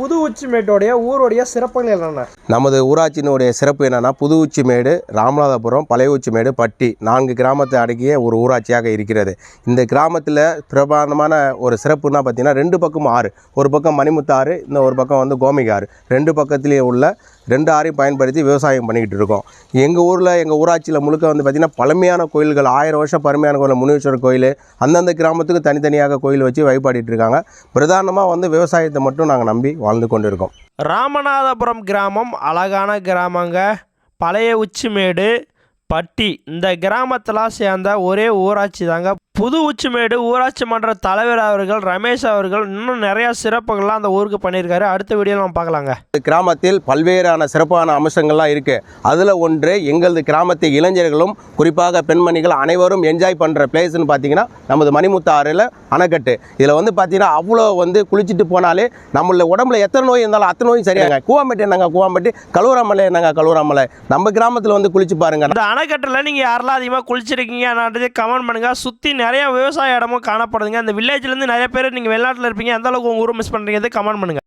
புது உச்சிமேட்டோடைய ஊருடைய சிறப்புகள் என்னென்ன? நமது ஊராட்சியினுடைய சிறப்பு என்னென்னா, புது உச்சிமேடு, ராமநாதபுரம், பழைய உச்சிமேடு, பட்டி 4 கிராமத்தை அடக்கிய ஒரு ஊராட்சியாக இருக்கிறது. இந்த கிராமத்தில் பிரதானமான ஒரு சிறப்புன்னா பார்த்திங்கன்னா, 2 பக்கமும் ஆறு, ஒரு பக்கம் மணிமுத்து ஆறு, இந்த ஒரு பக்கம் வந்து கோமிகை ஆறு, 2 பக்கத்துலேயே உள்ள 2 ஆறையும் பயன்படுத்தி விவசாயம் பண்ணிக்கிட்டு இருக்கோம். எங்கள் ஊரில், எங்கள் ஊராட்சியில் முழுக்க வந்து பார்த்திங்கன்னா பழமையான கோயில்கள், 1000 வருஷம் பழமையான கோயில், முனீஸ்வரர் கோயில், அந்தந்த கிராமத்துக்கு தனித்தனியாக கோயில் வச்சு வழிபாடிட்டு இருக்காங்க. பிரதானமாக வந்து விவசாயத்தை மட்டும் நாங்கள் நம்பி வாழ்ந்து கொண்டு இருக்கோம். ராமநாதபுரம் கிராமம் அழகான கிராமங்க. பழைய உச்சிமேடு, பட்டி இந்த கிராமத்தெல்லாம் சேர்ந்த ஒரே ஊராட்சி தாங்க புது உச்சிமேடு. ஊராட்சி மன்ற தலைவர் அவர்கள் ரமேஷ் அவர்கள் இன்னும் நிறையா சிறப்புகள்லாம் அந்த ஊருக்கு பண்ணியிருக்காரு. அடுத்த வீடியோவில் நம்ம பார்க்கலாங்க. கிராமத்தில் பல்வேறான சிறப்பான அம்சங்கள்லாம் இருக்குது. அதில் ஒன்று, எங்களது கிராமத்து இளைஞர்களும் குறிப்பாக பெண்மணிகள் அனைவரும் என்ஜாய் பண்ணுற பிளேஸ்ன்னு பார்த்தீங்கன்னா நமது மணிமுத்து ஆறில் அணைக்கட்டு. இதில் வந்து பார்த்தீங்கன்னா அவ்வளோ வந்து குளிச்சுட்டு போனாலே நம்மள உடம்புல எத்தனை நோய் இருந்தாலும் அத்தனை நோயும் சரியாங்க. கூவாம்பட்டி என்னங்க கூவாம்பட்டி, கழுவுராமலை என்னங்க கழுவுராமலை, நம்ம கிராமத்தில் வந்து குளிச்சு பாருங்க. இந்த அணைக்கட்டில் நீங்கள் யாரெல்லாம் அதிகமாக குளிச்சிருக்கீங்க கமெண்ட் பண்ணுங்கள். சுற்றி நிறைய விவசாய இடமும் காணப்படுதுங்க. அந்த வில்லேஜ்லேருந்து நிறைய பேர் நீங்கள் வெளிநாட்டில் இருப்பீங்க, எந்த அளவுக்கு உங்கள் ஊரை மிஸ் பண்ணுறீங்க கமெண்ட் பண்ணுங்கள்.